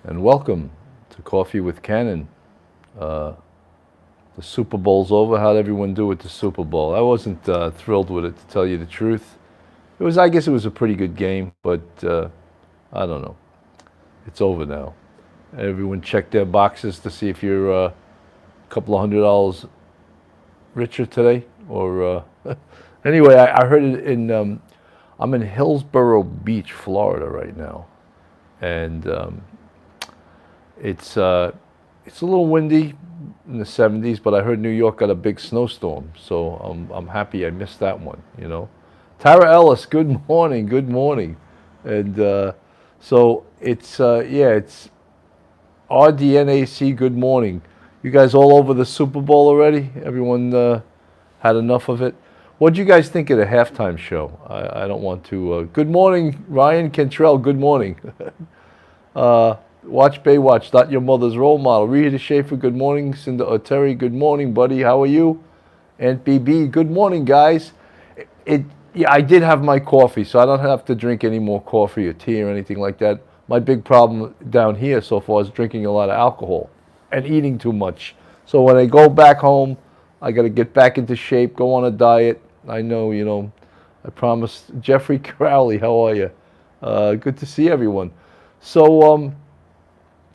and welcome to Coffee with Cannon. Uh, the Super Bowl's over. How'd everyone do with the Super Bowl? I wasn't thrilled with it, to tell you the truth. I guess it was a pretty good game, but I don't know. It's over now. Everyone checked their boxes to see if you're a couple of $100 richer today, or anyway, I heard it in. I'm in Hillsborough Beach, Florida, right now, and it's it's a little windy in the 70s, but I heard New York got a big snowstorm, so I'm happy I missed that one. Tara Ellis, good morning, and so it's RDNAC, good morning. You guys all over the Super Bowl already? Everyone had enough of it? What'd you guys think of the halftime show? I don't want to. Good morning, Ryan Cantrell. Good morning. Watch Baywatch, not your mother's role model. Rita Schaefer, good morning. Cinda Terry, good morning, buddy. How are you? Aunt BB, good morning, guys. Yeah, I did have my coffee, so I don't have to drink any more coffee or tea or anything like that. My big problem down here so far is drinking a lot of alcohol and eating too much. So when I go back home, I got to get back into shape, go on a diet. I know, I promised. Jeffrey Crowley, how are you? Good to see everyone. So,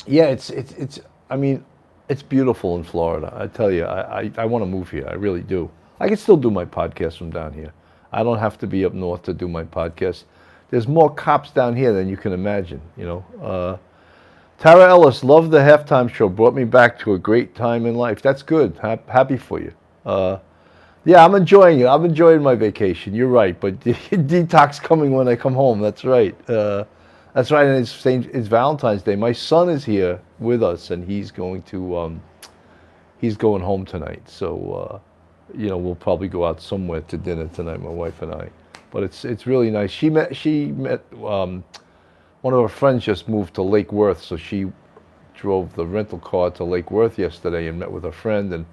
yeah, I mean, it's beautiful in Florida. I tell you, I want to move here. I really do. I can still do my podcast from down here. I don't have to be up north to do my podcast. There's more cops down here than you can imagine, Tara Ellis, loved the halftime show. Brought me back to a great time in life. That's good. Happy for you. Yeah, I'm enjoying it. I'm enjoying my vacation. You're right, but detox coming when I come home. That's right. That's right, and it's Valentine's Day. My son is here with us, and he's going home tonight. So, we'll probably go out somewhere to dinner tonight, my wife and I. But it's really nice. She met one of her friends just moved to Lake Worth, so she drove the rental car to Lake Worth yesterday and met with a friend, and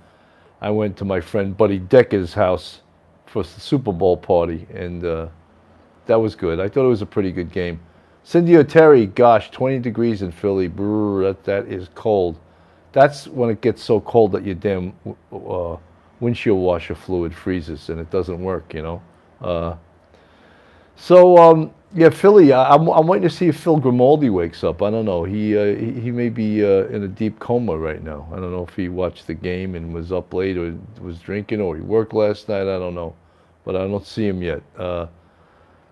I went to my friend Buddy Decker's house for the Super Bowl party, and that was good. I thought it was a pretty good game. Cindy O'Terry, gosh, 20 degrees in Philly. Brr, that is cold. That's when it gets so cold that your damn windshield washer fluid freezes and it doesn't work, Yeah, Philly. I'm waiting to see if Phil Grimaldi wakes up. I don't know. He may be in a deep coma right now. I don't know if he watched the game and was up late or was drinking or he worked last night. I don't know, but I don't see him yet.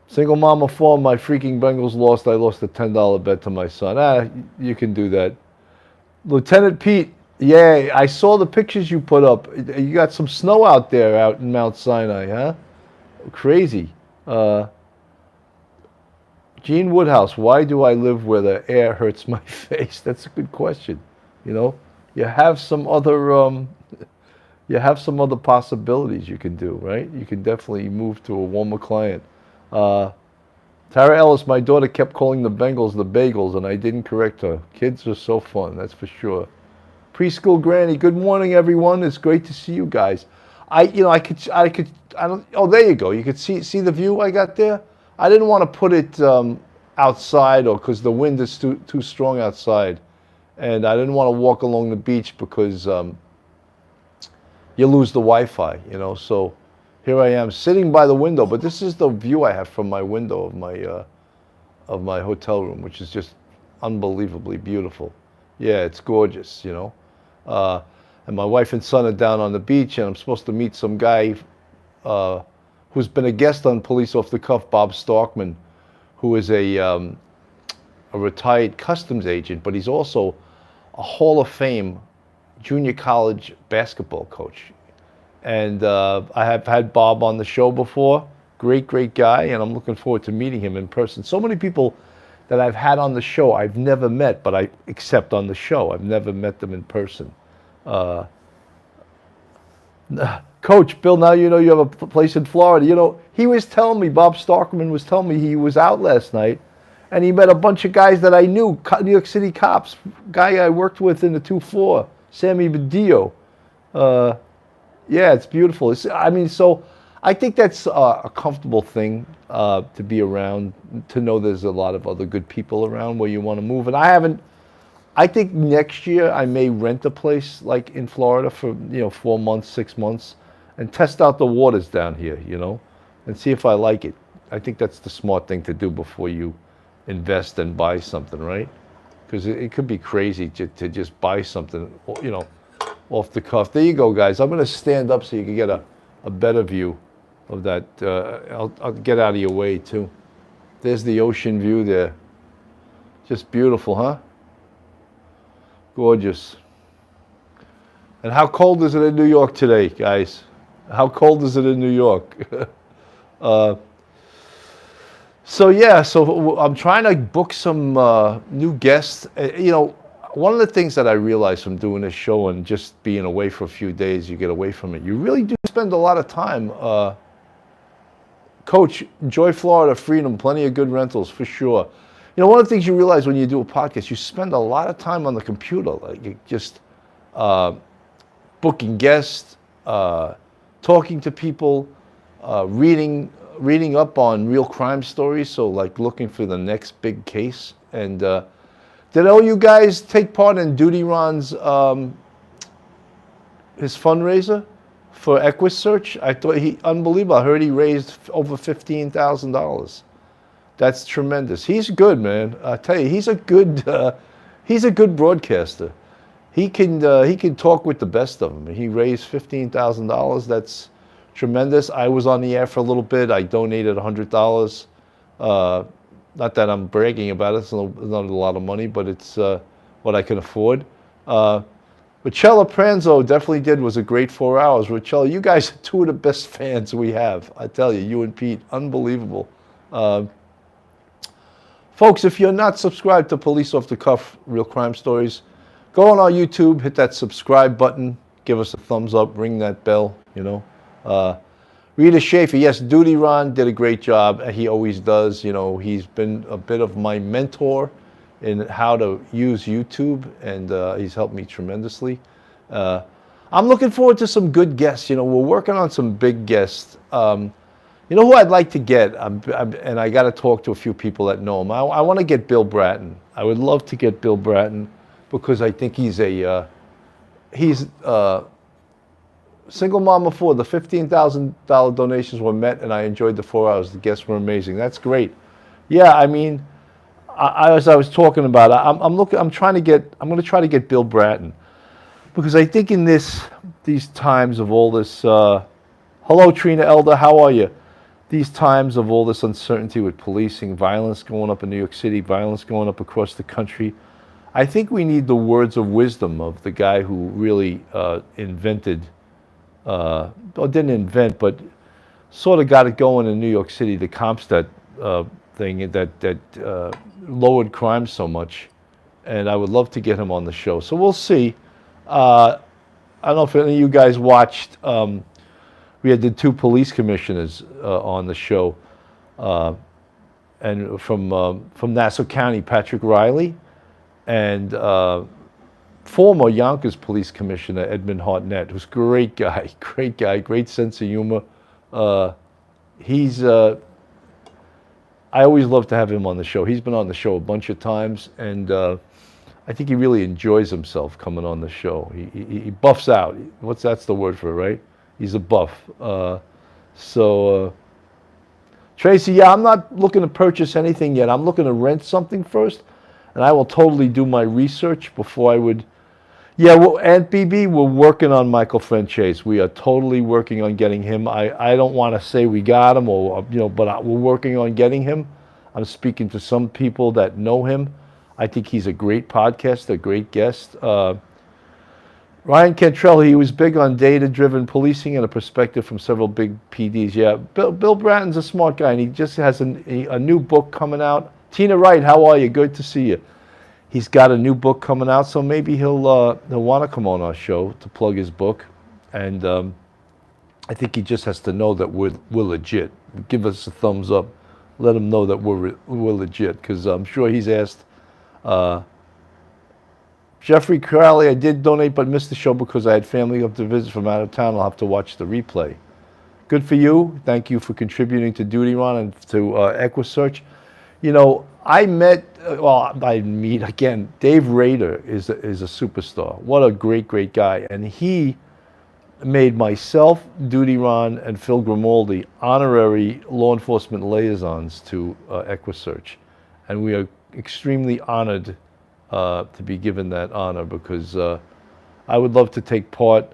Single mama form, my freaking Bengals lost. I lost a $10 bet to my son. You can do that. Lieutenant Pete, yeah, I saw the pictures you put up. You got some snow out there out in Mount Sinai, huh? Crazy. Gene Woodhouse, why do I live where the air hurts my face? That's a good question. You have some other possibilities you can do, right? You can definitely move to a warmer climate. Tara Ellis, my daughter kept calling the Bengals the Bagels, and I didn't correct her. Kids are so fun, that's for sure. Preschool Granny, good morning, everyone. It's great to see you guys. I don't. Oh, there you go. You could see the view I got there. I didn't want to put it outside, or because the wind is too strong outside, and I didn't want to walk along the beach because you lose the Wi-Fi. So here I am sitting by the window, but this is the view I have from my window of my hotel room, which is just unbelievably beautiful. Yeah, it's gorgeous, And my wife and son are down on the beach, and I'm supposed to meet some guy who's been a guest on Police Off the Cuff, Bob Stockman, who is a retired customs agent, but he's also a Hall of Fame junior college basketball coach. And I have had Bob on the show before. Great guy, and I'm looking forward to meeting him in person. So many people that I've had on the show I've never met, but except on the show. I've never met them in person. Coach Bill, now you have a place in Florida. He was telling me, Bob Stockman was telling me he was out last night, and he met a bunch of guys that I knew, New York City cops, guy I worked with in the 2-4, Sammy Badillo. Yeah, it's beautiful. So I think that's a comfortable thing to be around, to know there's a lot of other good people around where you want to move. And I I think next year I may rent a place like in Florida for 4 months, 6 months, and test out the waters down here, and see if I like it. I think that's the smart thing to do before you invest and buy something, right? Because it could be crazy to just buy something, off the cuff. There you go, guys. I'm going to stand up so you can get a better view of that. I'll get out of your way too. There's the ocean view there. Just beautiful, huh? Gorgeous. And how cold is it in New York today, guys? How cold is it in New York? So I'm trying to book some new guests. One of the things that I realized from doing this show and just being away for a few days, you get away from it. You really do spend a lot of time. Coach, enjoy Florida, freedom, plenty of good rentals for sure. One of the things you realize when you do a podcast, you spend a lot of time on the computer, like you just booking guests, talking to people, reading up on real crime stories. So like looking for the next big case. And did all you guys take part in Duty Ron's his fundraiser for EquuSearch? I thought unbelievable. I heard he raised over $15,000. That's tremendous. He's good, man. I tell you, he's a good broadcaster. He can talk with the best of them. He raised $15,000. That's tremendous. I was on the air for a little bit. I donated $100. Not that I'm bragging about it. It's not a lot of money, but it's what I can afford. Richella Pranzo definitely was a great 4 hours. Richella, you guys are two of the best fans we have. I tell you and Pete, unbelievable. Folks, if you're not subscribed to Police Off the Cuff Real Crime Stories, go on our YouTube, hit that subscribe button, give us a thumbs up, ring that bell, Rita Schaefer, yes, Duty Ron did a great job. He always does. He's been a bit of my mentor in how to use YouTube, and he's helped me tremendously. I'm looking forward to some good guests. We're working on some big guests. Who I'd like to get, and I got to talk to a few people that know him. I want to get Bill Bratton. I would love to get Bill Bratton because I think he's single mom of four. The $15,000 donations were met, and I enjoyed the 4 hours. The guests were amazing. That's great. Yeah, I mean, as I was talking about, I'm going to try to get Bill Bratton because I think in these times of all this. Hello, Trina Elder. How are you? These times of all this uncertainty with policing, violence going up in New York City, violence going up across the country, I think we need the words of wisdom of the guy who really invented, or didn't invent, but sort of got it going in New York City, the Comstat thing that lowered crime so much. And I would love to get him on the show. So we'll see. I don't know if any of you guys watched... we had the two police commissioners on the show, and from Nassau County, Patrick Riley, and former Yonkers Police Commissioner Edmund Hartnett, who's a great guy, great sense of humor. I always love to have him on the show. He's been on the show a bunch of times, and I think he really enjoys himself coming on the show. He buffs out. That's the word for it, right? He's a buff. Tracy, yeah, I'm not looking to purchase anything yet. I'm looking to rent something first, and I will totally do my research before I would. Yeah, well, Aunt BB, we're working on Michael Franchese. We are totally working on getting him. I don't want to say we got him, but we're working on getting him. I'm speaking to some people that know him. I think he's a great podcaster, a great guest. Ryan Cantrell, he was big on data-driven policing and a perspective from several big PDs. Yeah, Bill Bratton's a smart guy, and he just has a new book coming out. Tina Wright, how are you? Good to see you. He's got a new book coming out, so maybe he'll want to come on our show to plug his book. And I think he just has to know that we're legit. Give us a thumbs up. Let him know that we're legit, because I'm sure he's asked. Jeffrey Crowley, I did donate but missed the show because I had family up to visit from out of town. I'll have to watch the replay. Good for you. Thank you for contributing to Duty Ron and to EquuSearch. I met, I meet again. Dave Rader is a superstar. What a great guy, and he made myself, Duty Ron, and Phil Grimaldi honorary law enforcement liaisons to EquiSearch, and we are extremely honored to be given that honor because I would love to take part.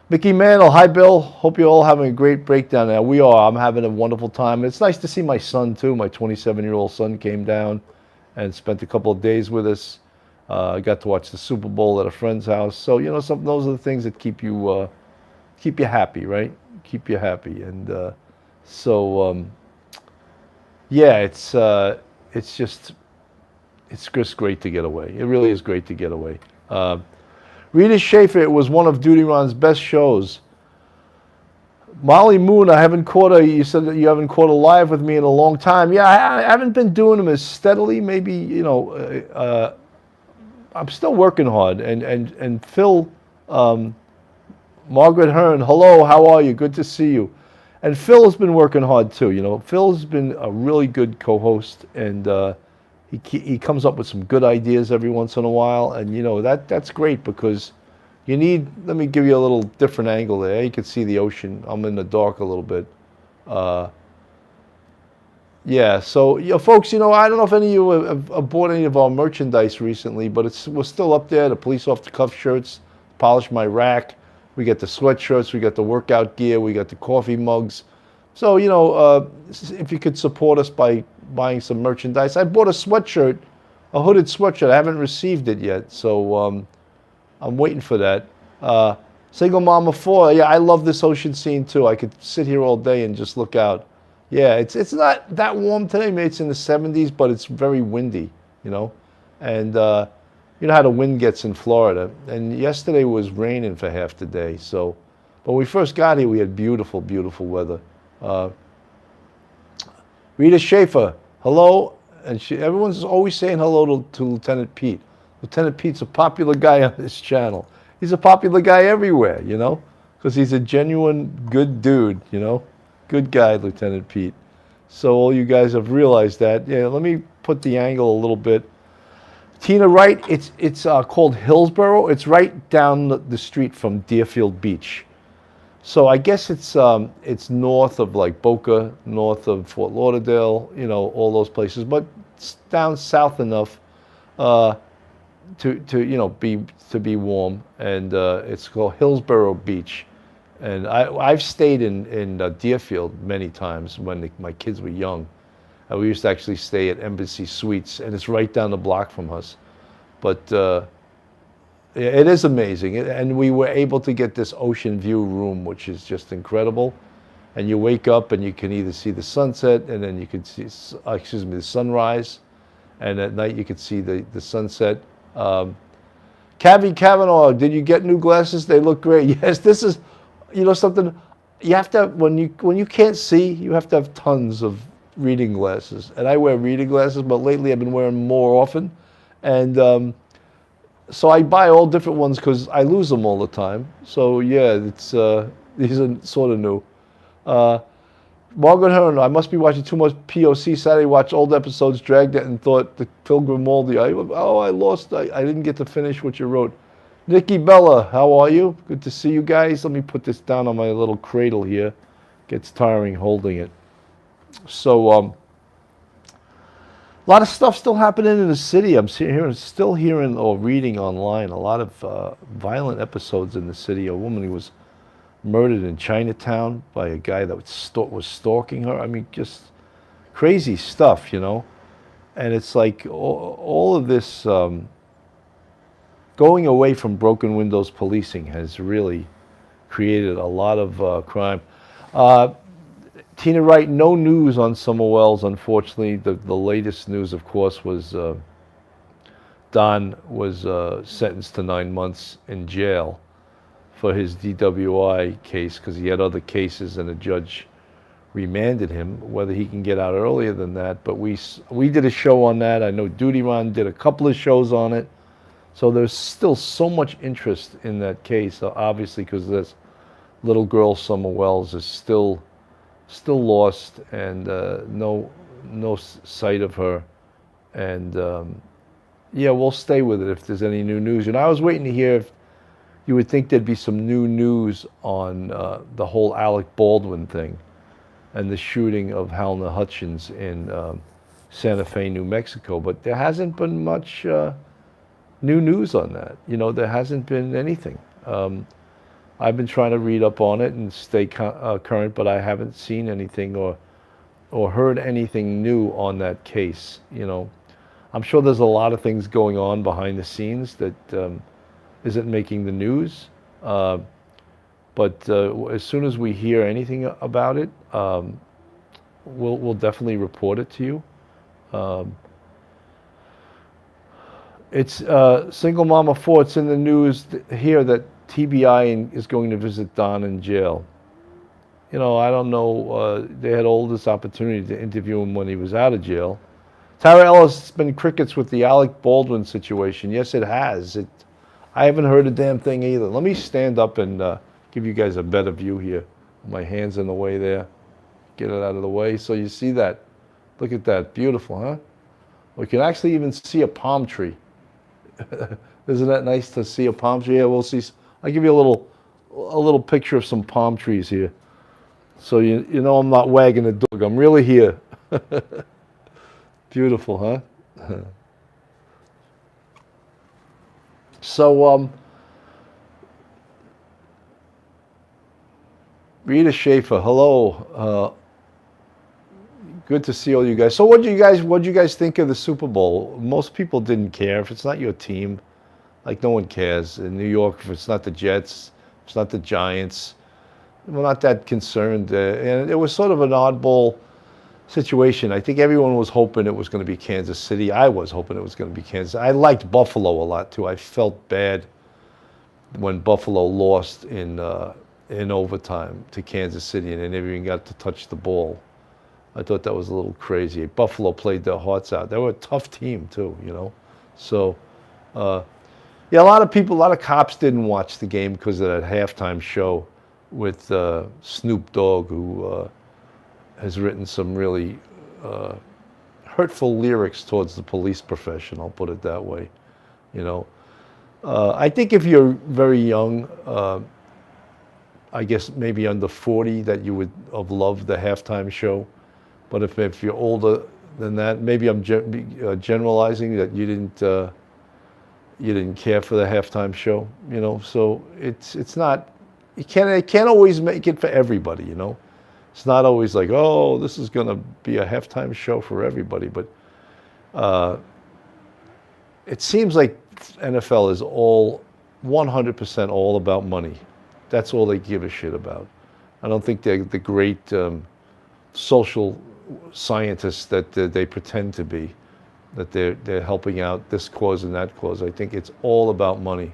Mickey Mantle, hi Bill. Hope you're all having a great breakdown now. We are. I'm having a wonderful time. It's nice to see my son too. My 27-year-old son came down and spent a couple of days with us. I got to watch the Super Bowl at a friend's house. So those are the things that keep you happy, right? Keep you happy, and yeah, it's just great to get away. It really is great to get away. Rita Schaefer, it was one of Duty Ron's best shows. Molly Moon, I haven't caught her. You said that you haven't caught a live with me in a long time. Yeah, I haven't been doing them as steadily. Maybe I'm still working hard. And Phil, Margaret Hearn, hello, how are you? Good to see you. And Phil has been working hard too. Phil's been a really good co-host, and he comes up with some good ideas every once in a while, and that's great because let me give you a little different angle there. You can see the ocean. I'm in the dark a little bit. Yeah, so folks, I don't know if any of you have bought any of our merchandise recently, but we're still up there. The police off the cuff shirts, polish my rack. We got the sweatshirts, we got the workout gear, we got the coffee mugs. So if you could support us by buying some merchandise. I bought a sweatshirt, a hooded sweatshirt. I haven't received it yet, so I'm waiting for that. Single Mama 4, yeah, I love this ocean scene too. I could sit here all day and just look out. Yeah, it's not that warm today. Maybe it's in the 70s, but it's very windy, and you know how the wind gets in Florida. And yesterday was raining for half the day. So, but when we first got here, we had beautiful weather. Rita Schaefer, hello, and everyone's always saying hello to Lieutenant Pete. Lieutenant Pete's a popular guy on this channel. He's a popular guy everywhere, because he's a genuine good dude, Good guy, Lieutenant Pete. So all you guys have realized that. Yeah, let me put the angle a little bit. Tina Wright, it's called Hillsborough. It's right down the street from Deerfield Beach. So I guess it's north of like Boca, north of Fort Lauderdale, all those places, but it's down south enough to be warm, and it's called Hillsborough Beach. And I've stayed in Deerfield many times when my kids were young. We used to actually stay at Embassy Suites, and it's right down the block from us. But it is amazing, and we were able to get this ocean view room, which is just incredible. And you wake up and you can either see the sunset, and then you can see, the sunrise, and at night you can see the sunset. Cavi Kavanaugh, did you get new glasses? They look great. Yes, this is, something. You have to when you can't see, you have to have tons of reading glasses. And I wear reading glasses, but lately I've been wearing them more often, and so I buy all different ones because I lose them all the time. So yeah, these are sort of new. Margaret Hearn, I must be watching too much POC Saturday. Watch old episodes, dragged it, and thought the Pilgrim Moldy. I lost. I didn't get to finish what you wrote. Nikki Bella, how are you? Good to see you guys. Let me put this down on my little cradle here. Gets tiring holding it. So a lot of stuff still happening in the city. I'm still hearing or reading online a lot of violent episodes in the city. A woman who was murdered in Chinatown by a guy that was stalking her. I mean, just crazy stuff, And it's like all of this going away from broken windows policing has really created a lot of crime. Tina Wright, no news on Summer Wells, unfortunately. The latest news, of course, was Don was sentenced to 9 months in jail for his DWI case because he had other cases and a judge remanded him. Whether he can get out earlier than that, but we did a show on that. I know Duty Ron did a couple of shows on it. So there's still so much interest in that case, obviously, because this little girl, Summer Wells, is still lost, and no no sight of her. And yeah, we'll stay with it if there's any new news. And I was waiting to hear if you would think there'd be some new news on the whole Alec Baldwin thing and the shooting of Halna Hutchins in Santa Fe, New Mexico. But there hasn't been much new news on that. There hasn't been anything. I've been trying to read up on it and stay current, but I haven't seen anything or heard anything new on that case. I'm sure there's a lot of things going on behind the scenes that isn't making the news. But as soon as we hear anything about it, we'll definitely report it to you. It's Single Mama 4. It's in the news here that TBI is going to visit Don in jail. I don't know. They had all this opportunity to interview him when he was out of jail. Tara Ellis, it's been crickets with the Alec Baldwin situation. Yes, it has. I haven't heard a damn thing either. Let me stand up and give you guys a better view here. My hand's in the way there. Get it out of the way so you see that. Look at that. Beautiful, huh? We can actually even see a palm tree. Isn't that nice to see a palm tree? Yeah, we'll see. I'll give you a little picture of some palm trees here. So you know I'm not wagging the dog. I'm really here. Beautiful, huh? So, Rita Schaefer, hello. Good to see all you guys. So, what do you guys think of the Super Bowl? Most people didn't care. If it's not your team, like no one cares. In New York, if it's not the Jets, if it's not the Giants, we're not that concerned. And it was sort of an oddball situation. I think everyone was hoping it was going to be Kansas City. I was hoping it was going to be Kansas. I liked Buffalo a lot too. I felt bad when Buffalo lost in overtime to Kansas City and they never even got to touch the ball. I thought that was a little crazy. Buffalo played their hearts out. They were a tough team too, So, yeah, a lot of cops didn't watch the game because of that halftime show with Snoop Dogg, who has written some really hurtful lyrics towards the police profession. I'll put it that way. I think if you're very young, I guess maybe under 40, that you would have loved the halftime show. But if you're older than that, maybe I'm generalizing that you didn't care for the halftime show. So it's not. It can't always make it for everybody. It's not always like, oh, this is going to be a halftime show for everybody. But it seems like NFL is all 100% all about money. That's all they give a shit about. I don't think they're the great social scientists that they pretend to be, that they're helping out this cause and that cause. I think it's all about money.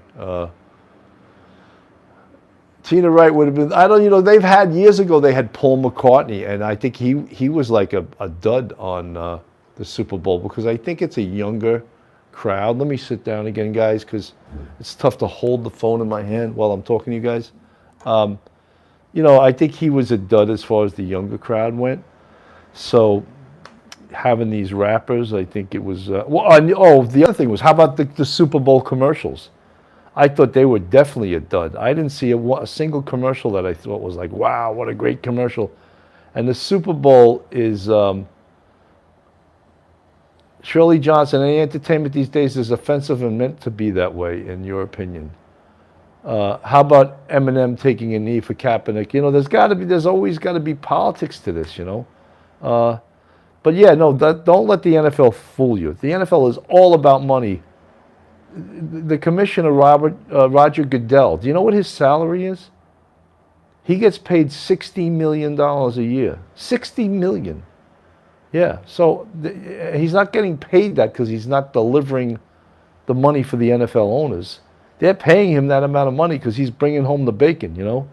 Tina Wright would have been, they've had, years ago, they had Paul McCartney, and I think he was like a dud on the Super Bowl because I think it's a younger crowd. Let me sit down again, guys, because it's tough to hold the phone in my hand while I'm talking to you guys. I think he was a dud as far as the younger crowd went. So having these rappers, I think it was, the other thing was, how about the Super Bowl commercials? I thought they were definitely a dud. I didn't see a single commercial that I thought was like, wow, what a great commercial. And the Super Bowl is, Shirley Johnson, any entertainment these days is offensive and meant to be that way, in your opinion. How about Eminem taking a knee for Kaepernick? There's always got to be politics to this, But yeah, no, don't let the NFL fool you. The NFL is all about money. The commissioner, Roger Goodell, do you know what his salary is? He gets paid $60 million a year. $60 million. Yeah, so he's not getting paid that because he's not delivering the money for the NFL owners. They're paying him that amount of money because he's bringing home the bacon,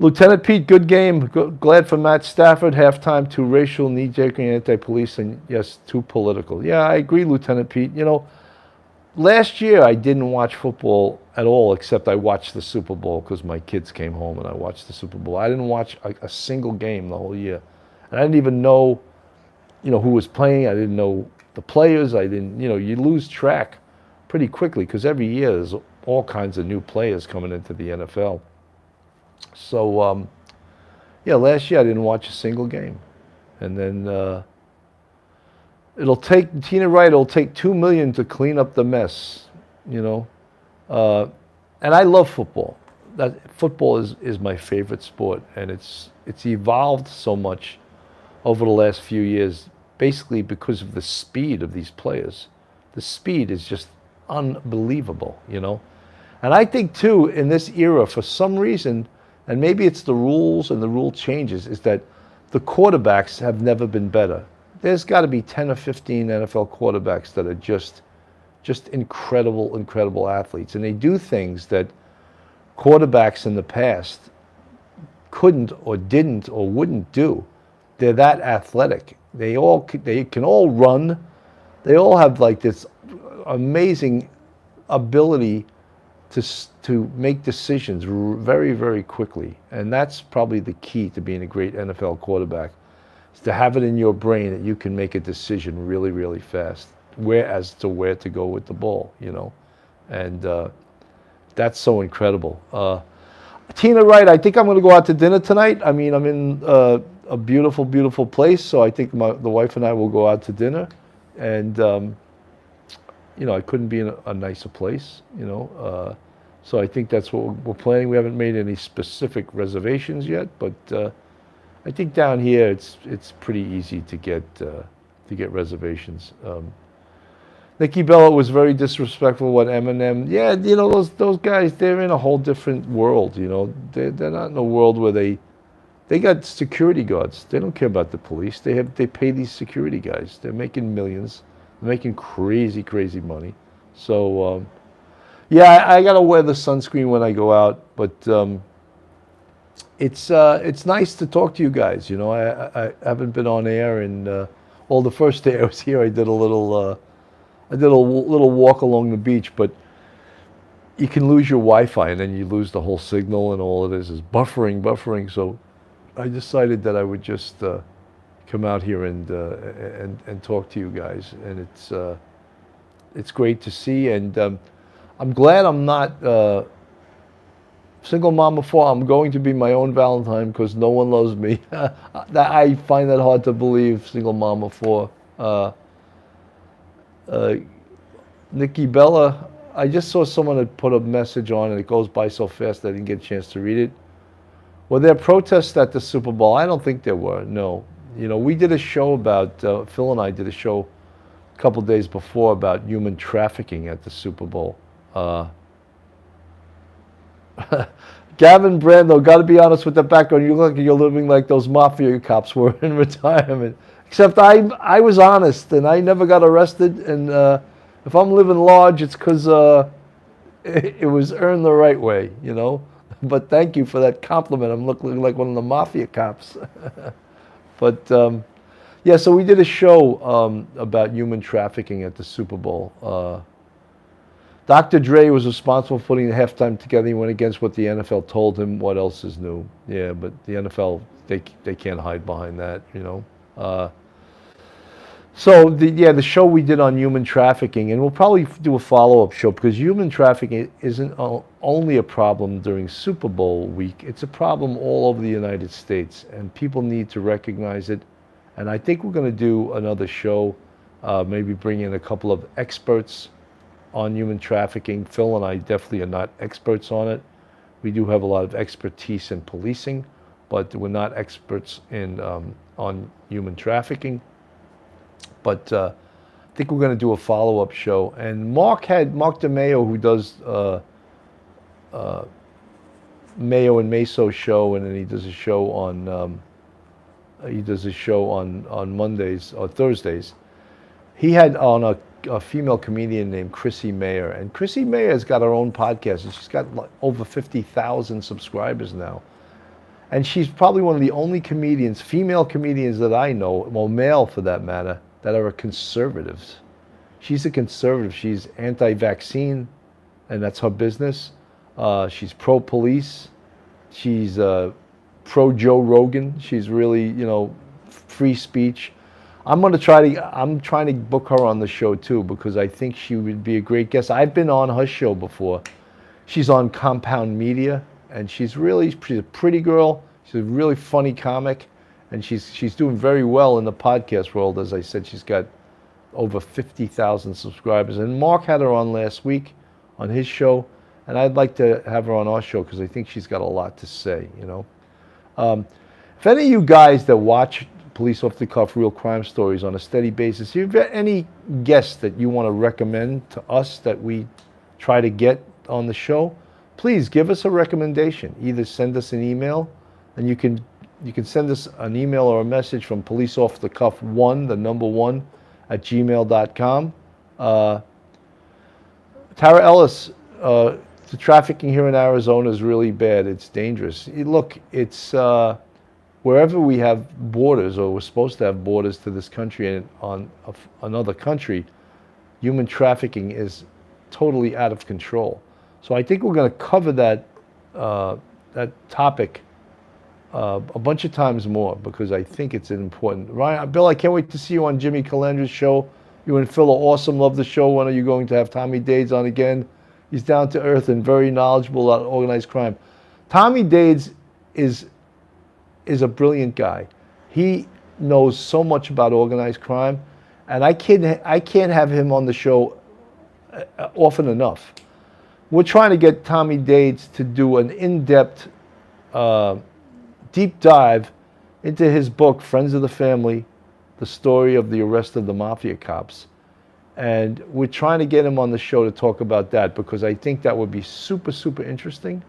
Lieutenant Pete, good game. Glad for Matt Stafford. Halftime, too racial, knee-jerking, anti-police, and yes, too political. Yeah, I agree, Lieutenant Pete. Last year, I didn't watch football at all, except I watched the Super Bowl because my kids came home and I watched the Super Bowl. I didn't watch a single game the whole year. And I didn't even know who was playing. I didn't know the players. I didn't, you lose track pretty quickly because every year there's all kinds of new players coming into the NFL. So, yeah, last year I didn't watch a single game. And then Tina Wright, it'll take 2 million to clean up the mess, you know. And I love football. Football is my favorite sport, and it's evolved so much over the last few years, basically because of the speed of these players. The speed is just unbelievable, And I think too, in this era, for some reason, and maybe it's the rules and the rule changes, is that the quarterbacks have never been better. There's got to be 10 or 15 NFL quarterbacks that are just incredible, incredible athletes. And they do things that quarterbacks in the past couldn't or didn't or wouldn't do. They're that athletic. They can all run. They all have like this amazing ability to make decisions very, very quickly. And that's probably the key to being a great NFL quarterback, is to have it in your brain that you can make a decision really, really fast as to where to go with the ball, And that's so incredible. Tina Wright, I think I'm going to go out to dinner tonight. I mean, I'm in a beautiful, beautiful place, so I think the wife and I will go out to dinner. And, I couldn't be in a nicer place, So I think that's what we're planning. We haven't made any specific reservations yet, but I think down here it's pretty easy to get reservations. Nikki Bella was very disrespectful with Eminem. Yeah, those guys, they're in a whole different world. They're not in a world where they got security guards. They don't care about the police. They pay these security guys. They're making millions. They're making crazy, crazy money. So. Yeah, I gotta wear the sunscreen when I go out, but it's nice to talk to you guys. I haven't been on air, and the first day I was here, I did a little walk along the beach, but you can lose your Wi-Fi, and then you lose the whole signal, and all it is buffering. So I decided that I would just come out here and talk to you guys, and it's great to see, and. I'm glad I'm not single mom of 4. I'm going to be my own Valentine because no one loves me. I find that hard to believe, single mom of 4. Nikki Bella, I just saw someone that put a message on and it goes by so fast I didn't get a chance to read it. Were there protests at the Super Bowl? I don't think there were, no. We did a show about, Phil and I did a show a couple days before about human trafficking at the Super Bowl. Gavin Brando, got to be honest with the background. You look like you're living like those mafia cops were in retirement. Except I was honest and I never got arrested. And if I'm living large, it's because it was earned the right way, But thank you for that compliment. I'm looking like one of the mafia cops. But yeah, so we did a show about human trafficking at the Super Bowl. Dr. Dre was responsible for putting the halftime together. He went against what the NFL told him. What else is new? Yeah, but the NFL, they can't hide behind that, So the show we did on human trafficking, and we'll probably do a follow-up show because human trafficking isn't only a problem during Super Bowl week. It's a problem all over the United States, and people need to recognize it. And I think we're going to do another show, maybe bring in a couple of experts on human trafficking. Phil and I definitely are not experts on it. We do have a lot of expertise in policing, but we're not experts on human trafficking. But I think we're going to do a follow-up show. And Mark DeMayo, who does Mayo and Meso show, and then he does a show on Mondays or Thursdays. He had on a female comedian named Chrissy Mayer, and Chrissy Mayer has got her own podcast, and she's got like over 50,000 subscribers now. And she's probably one of the only female comedians that I know, well, male for that matter, that are conservatives. She's a conservative. She's anti-vaccine, and that's her business. She's pro-police. She's pro-Joe Rogan. She's really, free speech. I'm trying to book her on the show too because I think she would be a great guest. I've been on her show before. She's on Compound Media, and she's a pretty girl. She's a really funny comic, and she's doing very well in the podcast world. As I said, she's got over 50,000 subscribers. And Mark had her on last week on his show, and I'd like to have her on our show because I think she's got a lot to say, you know. If any of you guys that watch Police Off the Cuff Real Crime Stories on a steady basis, if you've got any guests that you want to recommend to us that we try to get on the show, please give us a recommendation. Either send us an email, and you can send us an email or a message from policeoffthecuff1, the number 1, at gmail.com. Tara Ellis, the trafficking here in Arizona is really bad. It's dangerous. Look, it's wherever we have borders, or we're supposed to have borders to this country and on another country, human trafficking is totally out of control. So I think we're going to cover that topic a bunch of times more because I think it's important. Ryan, Bill, I can't wait to see you on Jimmy Calendra's show. You and Phil are awesome. Love the show. When are you going to have Tommy Dades on again? He's down to earth and very knowledgeable about organized crime. Tommy Dades is a brilliant guy. He knows so much about organized crime, and I can't have him on the show often enough. We're trying to get Tommy Dades to do an in-depth, deep dive into his book, Friends of the Family, the story of the arrest of the mafia cops. And we're trying to get him on the show to talk about that because I think that would be super, super interesting.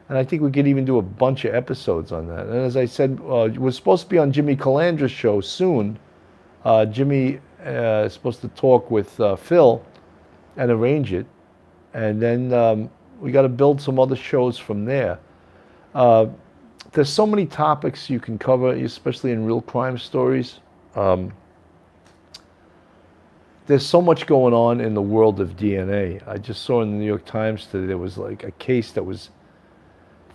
And I think we could even do a bunch of episodes on that. And as I said, we're supposed to be on Jimmy Calendra's show soon. Jimmy is supposed to talk with Phil and arrange it. And then we got to build some other shows from there. There's so many topics you can cover, especially in real crime stories. There's so much going on in the world of DNA. I just saw in the New York Times today there was like a case that was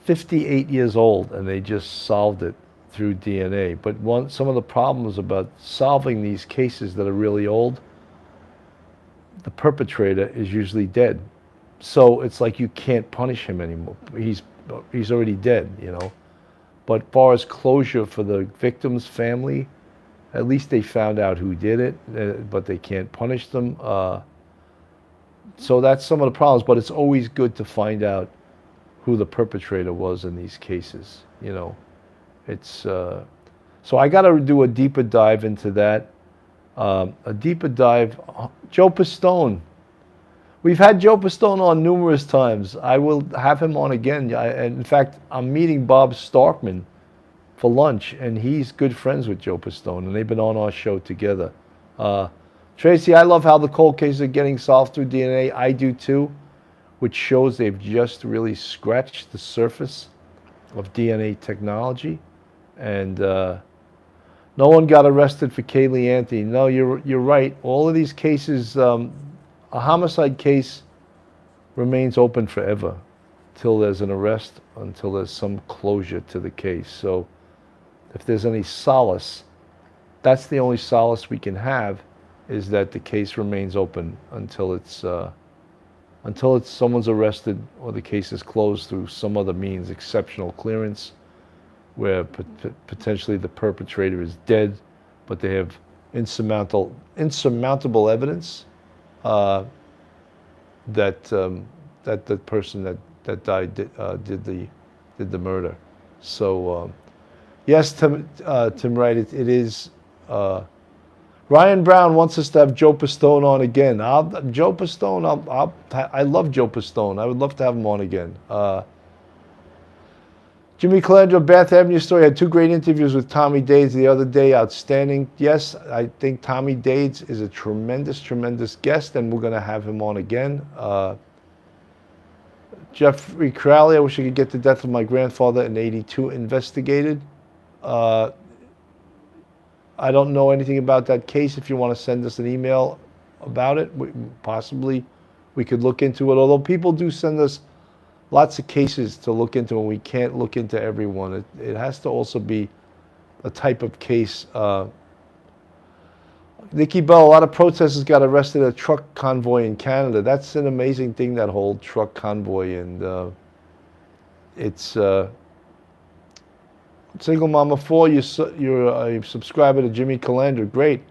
58 years old, and they just solved it through DNA. But some of the problems about solving these cases that are really old, the perpetrator is usually dead. So it's like you can't punish him anymore. He's already dead, you know. But as far as closure for the victim's family, at least they found out who did it, but they can't punish them. So that's some of the problems, but it's always good to find out who the perpetrator was in these cases, you know. It's so I got to do a deeper dive into that. A deeper dive. Joe Pistone. We've had Joe Pistone on numerous times. I will have him on again. And in fact, I'm meeting Bob Stockman for lunch, and he's good friends with Joe Pistone, and they've been on our show together. Tracy, I love how the cold cases are getting solved through DNA. I do too, which shows they've just really scratched the surface of DNA technology. And no one got arrested for Kaylee Anthony. No, you're right. All of these cases, a homicide case remains open forever till there's an arrest, until there's some closure to the case. So if there's any solace, that's the only solace we can have, is that the case remains open until someone's arrested or the case is closed through some other means, exceptional clearance, where potentially the perpetrator is dead, but they have insurmountable evidence that the person that died did the murder. So yes, Tim Wright, it is. Ryan Brown wants us to have Joe Pistone on again. Joe Pistone, I love Joe Pistone. I would love to have him on again. Jimmy Calandra, Bath Avenue Story, had 2 great interviews with Tommy Dades the other day. Outstanding. Yes, I think Tommy Dades is a tremendous, tremendous guest, and we're going to have him on again. Jeffrey Crowley, I wish I could get the death of my grandfather in '82 investigated. I don't know anything about that case. If you want to send us an email about it, possibly we could look into it. Although people do send us lots of cases to look into, and we can't look into everyone. It has to also be a type of case Nikki Bell, a lot of protesters got arrested at a truck convoy in Canada. That's an amazing thing, that whole truck convoy. And it's Single Mama 4, you're a subscriber to Jimmy Calandra. Great.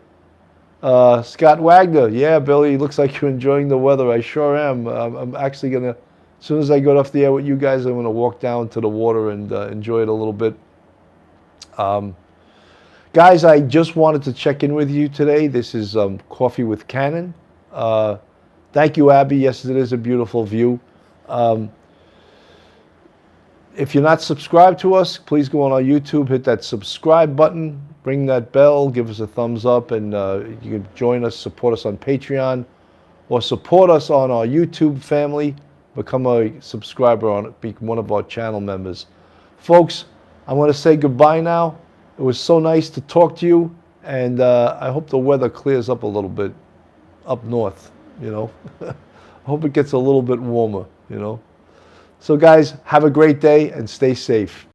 Scott Wagner, yeah, Billy, looks like you're enjoying the weather. I sure am. I'm actually going to, as soon as I get off the air with you guys, I'm going to walk down to the water and enjoy it a little bit. Guys, I just wanted to check in with you today. This is Coffee with Cannon. Thank you, Abby. Yes, it is a beautiful view. If you're not subscribed to us, please go on our YouTube, hit that subscribe button, ring that bell, give us a thumbs up, and you can join us, support us on Patreon, or support us on our YouTube family. Become a subscriber, be one of our channel members. Folks, I want to say goodbye now. It was so nice to talk to you, and I hope the weather clears up a little bit up north, you know. I hope it gets a little bit warmer, you know. So guys, have a great day and stay safe.